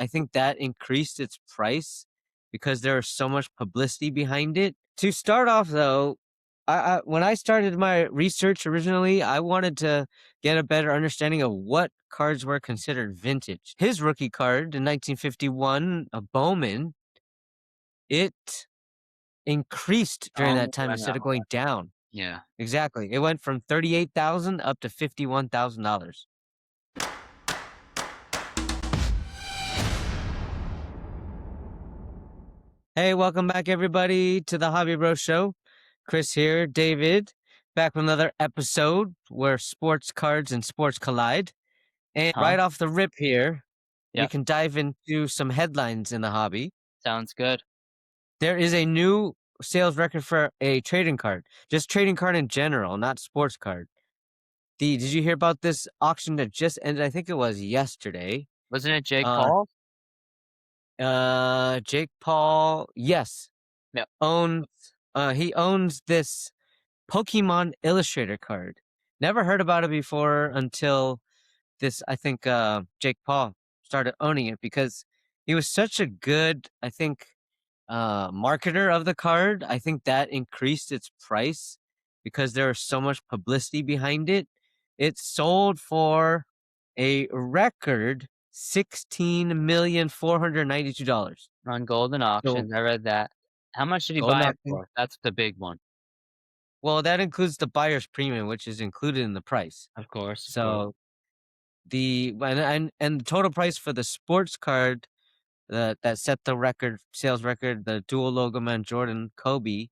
I think that increased its price because there was so much publicity behind it. To start off, though, when I started my research originally, I wanted to get a better understanding of what cards were considered vintage. His rookie card in 1951, a Bowman, it increased during Oh, that time went instead of up. going down. Yeah. Exactly. It went from 38,000 up to $51,000. Hey, welcome back, everybody, to the Hobby Bro Show. Chris here, David, back with another episode where sports cards and sports collide. And Huh? right off the rip here, we Yep. can dive into some headlines in the hobby. Sounds good. There is a new sales record for a trading card, just trading card in general, not sports card. Did you hear about this auction that just ended? I think it was yesterday. Wasn't it Jake Uh, Paul? Jake Paul, yes, Yep. owns. He owns this Pokemon Illustrator card. Never heard about it before until this. I think Jake Paul started owning it because he was such a good, I think, marketer of the card. I think that increased its price because there was so much publicity behind it. It sold for a record $16,492,000. On Golden So Auctions. I read that. How much did he Golden buy it Auction. for? That's the big one. Well, that includes the buyer's premium, which is included in the price. Of course, of course. So and the total price for the sports card that set the record sales record, the dual logo man Jordan Kobe,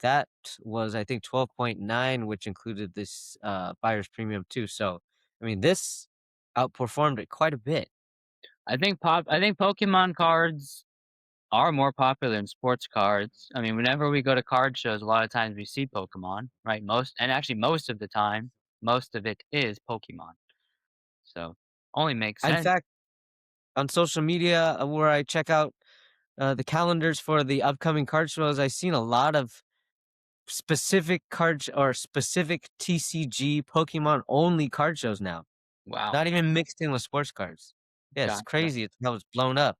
that was I think 12.9, which included this buyer's premium too. So I mean this outperformed it quite a bit. I think Pokemon cards are more popular than sports cards. I mean, whenever we go to card shows, a lot of times we see Pokemon, right? Most of the time, most of it is Pokemon. So only makes In sense. fact, on social media where I check out the calendars for the upcoming card shows, I've seen a lot of specific or specific TCG Pokemon only card shows now. Wow. Not even mixed in with sports cards. Yeah, it's Gotcha. crazy. It's how it's blown up.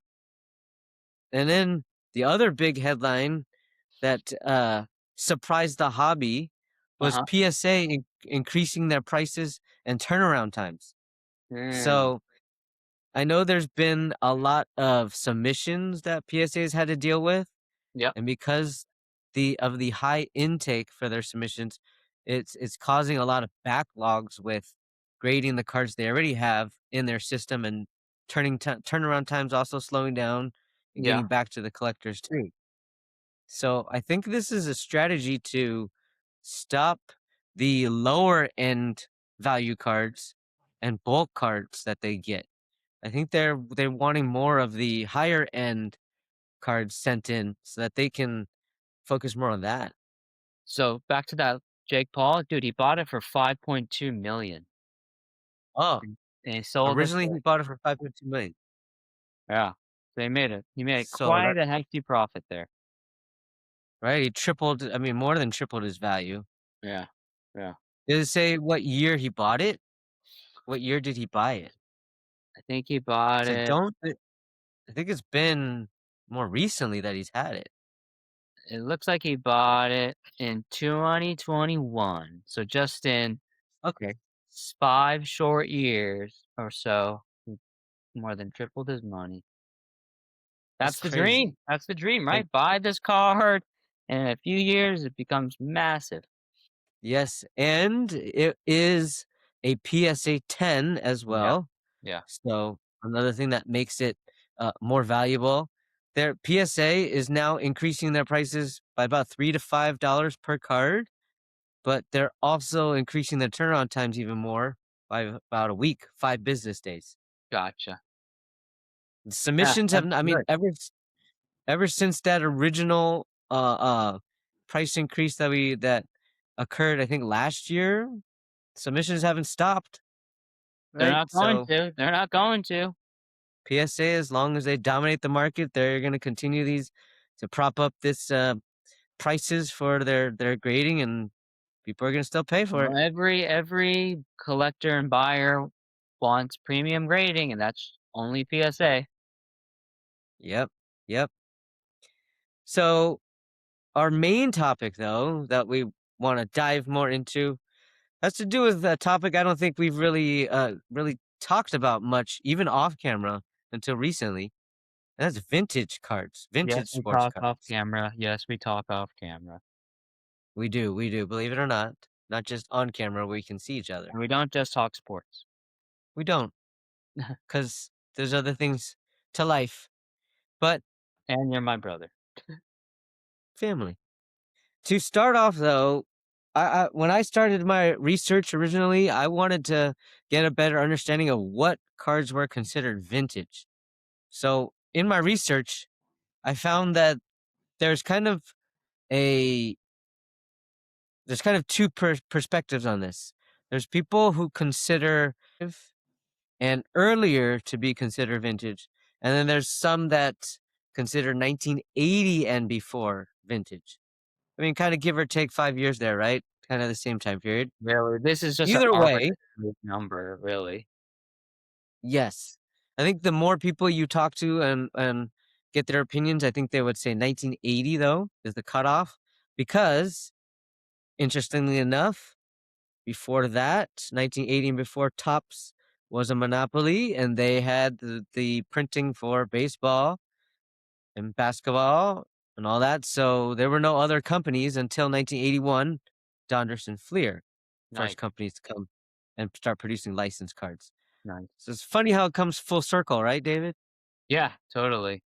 And then the other big headline that surprised the hobby was Uh-huh. PSA increasing their prices and turnaround times. Mm. So I know there's been a lot of submissions that PSA has had to deal with, Yep. and because of the high intake for their submissions, it's causing a lot of backlogs with grading the cards they already have in their system, and turnaround times also slowing down and Yeah. getting back to the collectors too. So I think this is a strategy to stop the lower end value cards and bulk cards that they get. I think they're wanting more of the higher end cards sent in so that they can focus more on that. So back to that Jake Paul, dude, he bought it for 5.2 million Oh, and he sold it originally for he bought it for 5.2 million. yeah. So he made So quite that a hefty profit there. right, he tripled. I mean, more than tripled his value. Yeah. Yeah. Did it say what year he bought it? What year did he buy it? I think he bought 'Cause it I think it's been more recently that he's had it. it looks like he bought it in 2021. So just in Okay, 5 short years or so, he more than tripled his money. that's That's the dream. crazy. That's the dream, And right? Buy this card, and in a few years, it becomes massive. yes, and it is a PSA 10 as Yeah. well. Yeah. So another thing that makes it more valuable. Their PSA is now increasing their prices by about $3 to $5 per card, but they're also increasing their turnaround times even more by about a week, 5 business days. Gotcha. The Yeah, submissions have, that's I mean, good. ever since that original price increase that occurred, I think last year, submissions haven't stopped, They're right? not going So to. They're not going to. PSA, as long as they dominate the market, they're going to continue these to prop up this prices for their grading, and people are going to still pay for it. Well, every collector and buyer wants premium grading, and that's only PSA. Yep. Yep. So our main topic, though, that we want to dive more into has to do with a topic I don't think we've really talked about much, even off camera, until recently. And that's vintage cards, Yes, vintage we sports talk off cards. camera. Yes, we talk off camera. We do, believe it or not just on camera where we can see each other. And we don't just talk sports. We don't, because there's other things to life, but And you're my brother. family. To start off, though, when I started my research originally, I wanted to get a better understanding of what cards were considered vintage. So in my research, I found that there's kind of a there's kind of two perspectives on this. There's people who consider and earlier to be considered vintage, and then there's some that consider 1980 and before vintage. I mean, kind of give or take 5 years there, right? Kind of the same time period. Really, this is just an Either way, arbitrary number, really. yes. I think the more people you talk to and get their opinions, I think they would say 1980 though is the cutoff because interestingly enough, before that, 1980 and before Topps was a monopoly and they had the printing for baseball and basketball and all that. So there were no other companies until 1981, Donders and Fleer, Nice, first companies to come and start producing license cards. nice. So it's funny how it comes full circle, right, David? Yeah, totally.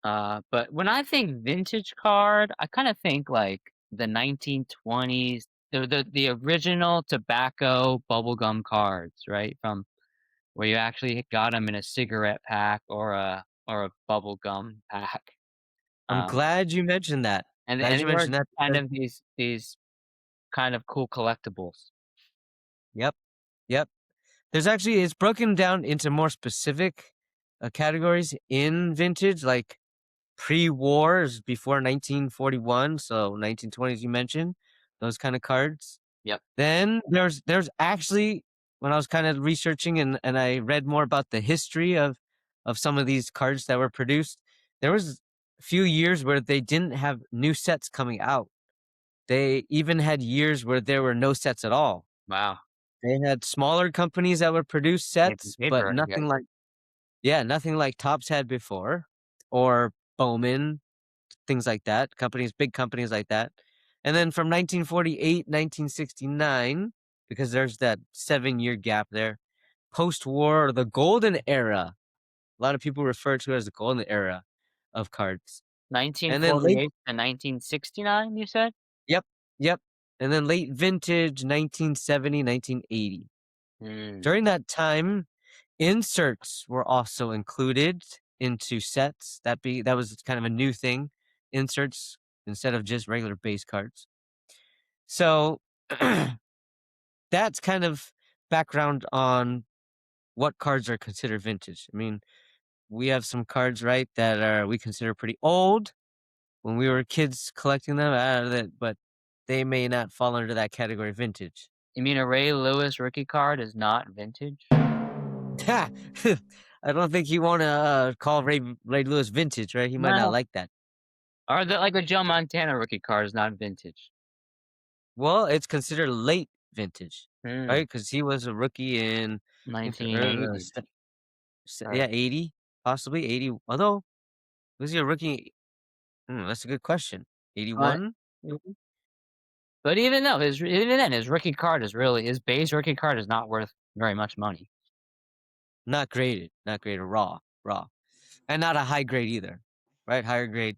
But when I think vintage card, I kind of think like the 1920s, the original tobacco bubblegum cards, right? From where you actually got them in a cigarette pack or a bubblegum pack. I'm Um, glad you mentioned that. Glad and you they were mentioned that kind because of these kind of cool collectibles. yep, yep. There's actually it's broken down into more specific categories in vintage, like pre-wars before 1941, so 1920s you mentioned, those kind of cards. Yep. Then there's actually when I was kind of researching and I read more about the history of some of these cards that were produced, there was a few years where they didn't have new sets coming out. They even had years where there were no sets at all. Wow. They had smaller companies that would produce Paper, sets, but paper, I guess. nothing like Topps had before or Bowman, things like that, big companies like that. And then from 1948, 1969, because there's that 7-year gap there, post-war, the golden era. A lot of people refer to it as the golden era of cards. And then late 1948 to 1969, you said? yep, yep. And then late vintage 1970, 1980. Hmm. During that time, inserts were also included into sets. That was kind of a new thing, inserts instead of just regular base cards. So that's kind of background on what cards are considered vintage. I mean, we have some cards, right, that are we consider pretty old when we were kids collecting them, but they may not fall under that category vintage. You mean a Ray Lewis rookie card is not vintage? I don't think you want to call Ray Lewis vintage, right? He might not No. like that. Or like a Joe Montana rookie card is not vintage. Well, it's considered late vintage, Hmm. right? Because he was a rookie in, I think, 1980. yeah, Or 80, possibly 80. Although, was he a rookie? That's a good question. but 81? but even though even then his rookie card is really his base rookie card is not worth very much money. Not graded, raw. And not a high grade either, right? Higher grade,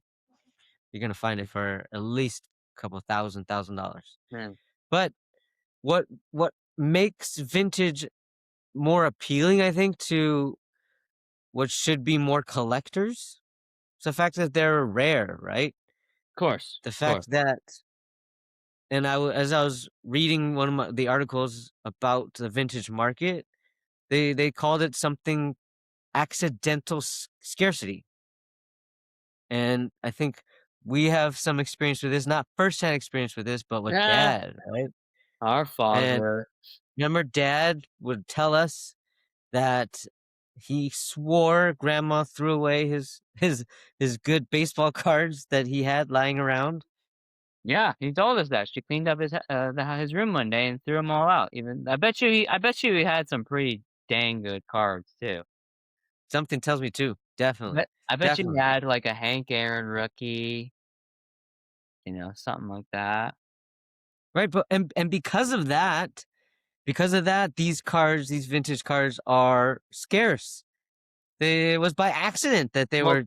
you're going to find it for at least a couple $1,000. Hmm. But what makes vintage more appealing, I think, to what should be more collectors, is the fact that they're rare, right? The Of course. fact that, and as I was reading the articles about the vintage market, they called it something accidental scarcity, and I think we have some experience with this, not firsthand experience with this, but with Yeah. Dad, right? Our And father. remember, Dad would tell us that he swore grandma threw away his good baseball cards that he had lying around. Yeah, he told us that. She cleaned up his room one day and threw them all out. Even I bet you he had some pretty dang good cards too. Something tells me too. Definitely. But I bet you he Definitely. had like a Hank Aaron rookie, something like that. Right, but and because of that, these cards, these vintage cards are scarce. It was by accident that they Well, were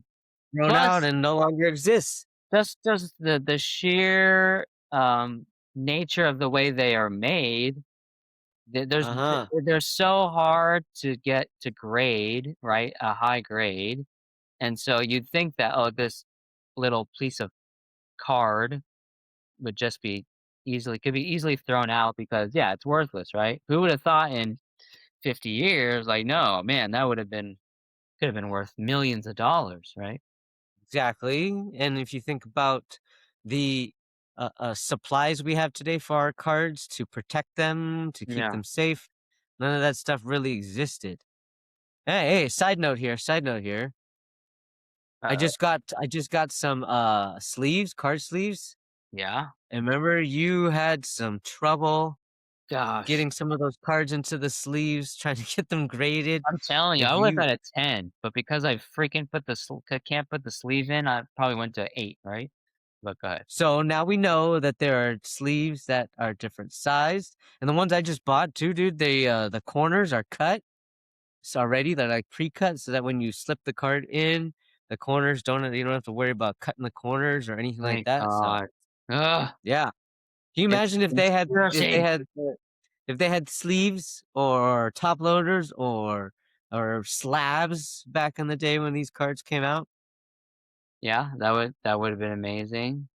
thrown out plus and no longer exist. just the sheer nature of the way they are made. Uh-huh. They're so hard to get to grade, right? A high grade. And so you'd think that, oh, this little piece of card would just could be easily thrown out because, yeah, it's worthless, right? Who would have thought in 50 years, like, no, man, could have been worth millions of dollars, right? Exactly. And if you think about the supplies we have today for our cards to protect them, to keep Yeah. them safe, none of that stuff really existed. Hey, side note here, side note here. I Uh, just got some sleeves, card sleeves. yeah. And remember you had some trouble Gosh, getting some of those cards into the sleeves, trying to get them graded. I'm telling you, If I would have you had a 10, but because I freaking can't put the sleeve in, I probably went to 8, right? But go ahead. So now we know that there are sleeves that are different sized, and the ones I just bought too, dude. The corners are cut already. They're like pre-cut, so that when you slip the card in, the corners you don't have to worry about cutting the corners or anything like Thank that. So God. Ugh, yeah, can you it's imagine if they had conspiracy. sleeves or top loaders or slabs back in the day when these cards came out? Yeah, that would have been amazing.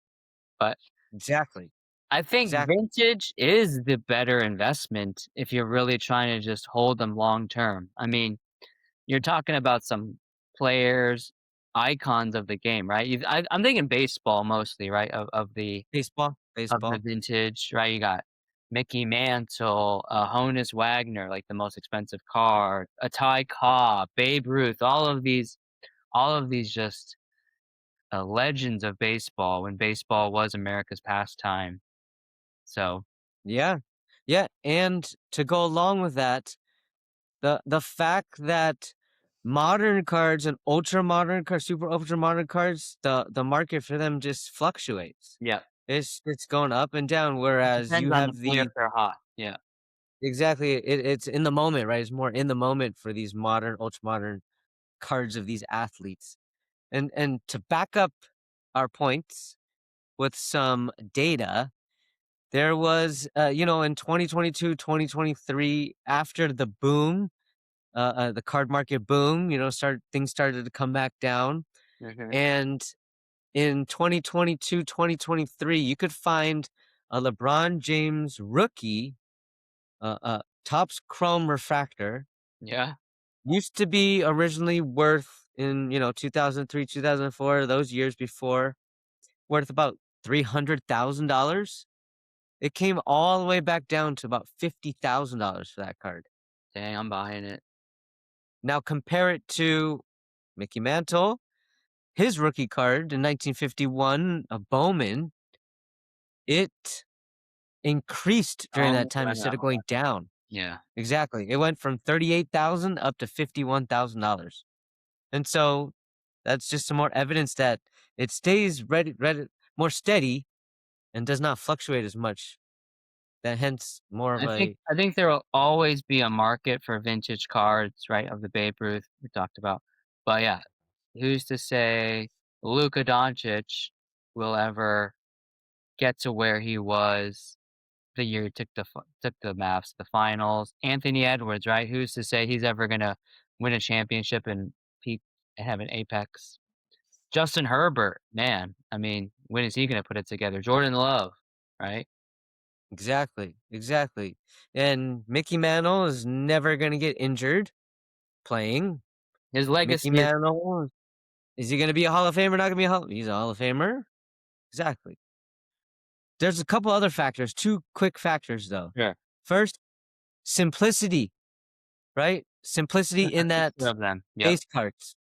But Exactly, I think exactly. vintage is the better investment if you're really trying to just hold them long term. I mean, you're talking about some players, icons of the game, right? I'm thinking baseball mostly, right? Baseball, Of the baseball. vintage, right? You got Mickey Mantle, Honus Wagner, like the most expensive card, a Ty Cobb, Babe Ruth, all of these just legends of baseball when baseball was America's pastime. So Yeah. Yeah, and to go along with that, the fact that modern cards and ultra modern cards, super ultra modern cards, the market for them just fluctuates. yeah, It's going up and down, it whereas depends you on have only if the they're hot. Yeah, exactly it's in the moment, right? It's more in the moment for these modern, ultra modern cards of these athletes. And to back up our points with some data, there was in 2022, 2023, after the boom, the card market boom, things started to come back down. hmm, And in 2022, 2023, you could find a LeBron James rookie, Topps Chrome Refractor. yeah, Used to be originally worth in 2003, 2004, those years before, worth about $300,000. It came all the way back down to about $50,000 for that card. dang, I'm buying it. Now compare it to Mickey Mantle, his rookie card in 1951, a Bowman. It increased during Oh, that time I instead of know. going down. Yeah, Exactly. It went from 38,000 up to $51,000. And so that's just some more evidence that it stays more steady and does not fluctuate as much. That hence more of a I think there will always be a market for vintage cards, right? Of the Babe Ruth we talked about. But yeah, who's to say Luka Doncic will ever get to where he was the year he took the Mavs to the finals? Anthony Edwards, right? Who's to say he's ever gonna win a championship and peak and have an apex? Justin Herbert, man, I mean, when is he gonna put it together? Jordan Love, right? exactly, exactly. And Mickey Mantle is never going to get injured playing. His Mickey legacy is Mantle, is he going to be a Hall of Famer? Not going to be a Hall. He's a Hall of Famer. Exactly. There's a couple other factors, two quick factors though. sure. First, simplicity, right? Simplicity in Just that 2 of them. Yep. base cards.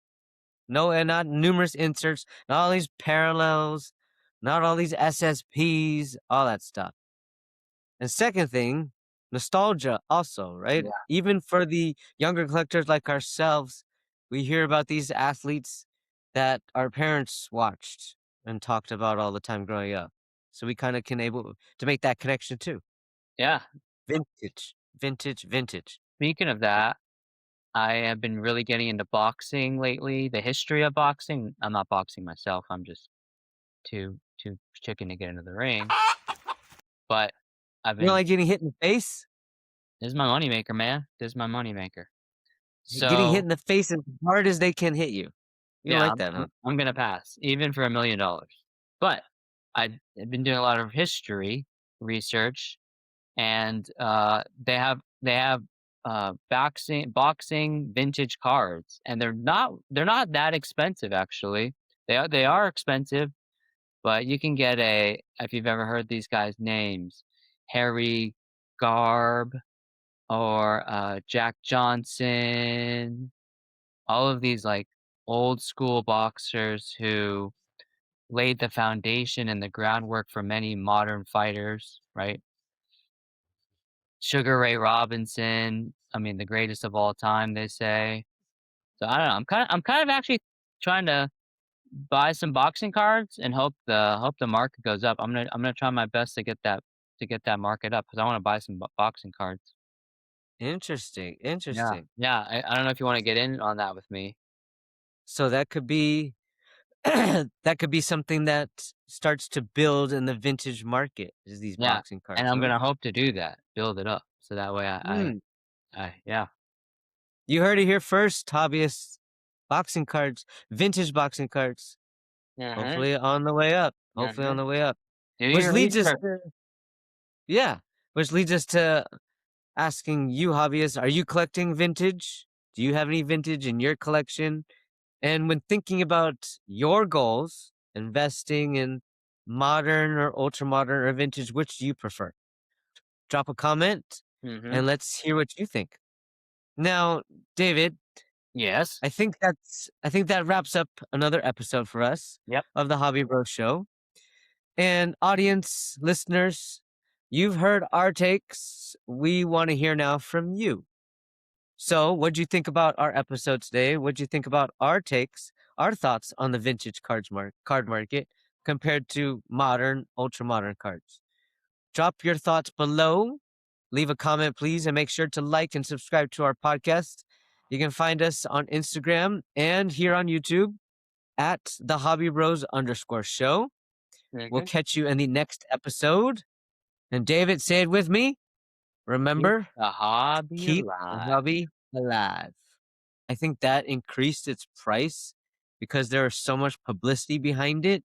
No, and not numerous inserts, not all these parallels, not all these SSPs, all that stuff. And second thing, nostalgia also, right? Yeah. Even for the younger collectors like ourselves, we hear about these athletes that our parents watched and talked about all the time growing up. So we kind of can able to make that connection too. Yeah. Vintage, vintage, vintage. Speaking of that, I have been really getting into boxing lately, the history of boxing. I'm not boxing myself, I'm just too chicken to get into the ring, but I've You don't been like getting hit in the face? this is my moneymaker, man. This is my moneymaker. Getting hit So, in the face as hard as they can hit you. You don't yeah, like that, huh? I'm gonna pass, even for $1,000,000. But I've been doing a lot of history research, and, they have boxing vintage cards, and they're not that expensive, actually. They are expensive, but you can get if you've ever heard these guys' names, Harry Garb or, Jack Johnson, all of these, like, old school boxers who laid the foundation and the groundwork for many modern fighters, right? Sugar Ray Robinson, I mean, the greatest of all time, they say. So I don't know. I'm kind of actually trying to buy some boxing cards and hope the market goes up. I'm gonna try my best to get that market up because I want to buy some boxing cards. Interesting, Yeah, interesting. yeah. I don't know if you want to get in on that with me. So that could be that could be something that starts to build in the vintage market is these Yeah, boxing and cards, I'm huh? gonna hope to do that, build it up, so that way Mm. yeah. You heard it here first, hobbyists. Boxing cards, vintage boxing cards. Mhm, Hopefully on the way up. Hopefully on mhm. the way up. Do Which your leads us research. to yeah, which leads us to asking you hobbyists, are you collecting vintage? Do you have any vintage in your collection? And when thinking about your goals, investing in modern or ultra modern or vintage, which do you prefer? Drop a comment Mhm. and let's hear what you think. Now, David, Yes. I think that wraps up another episode for us Yep. of the Hobby Bro Show. And audience listeners, you've heard our takes. We want to hear now from you. So, what'd you think about our episode today? What'd you think about our takes, our thoughts on the vintage card market compared to modern, ultra modern cards? Drop your thoughts below. Leave a comment, please, and make sure to like and subscribe to our podcast. You can find us on Instagram and here on YouTube at the Hobby Bros _ show. We'll Mhm. catch you in the next episode. And David, say it with me. Keep Remember, the hobby keep the alive. hobby alive. I think that increased its price because there was so much publicity behind it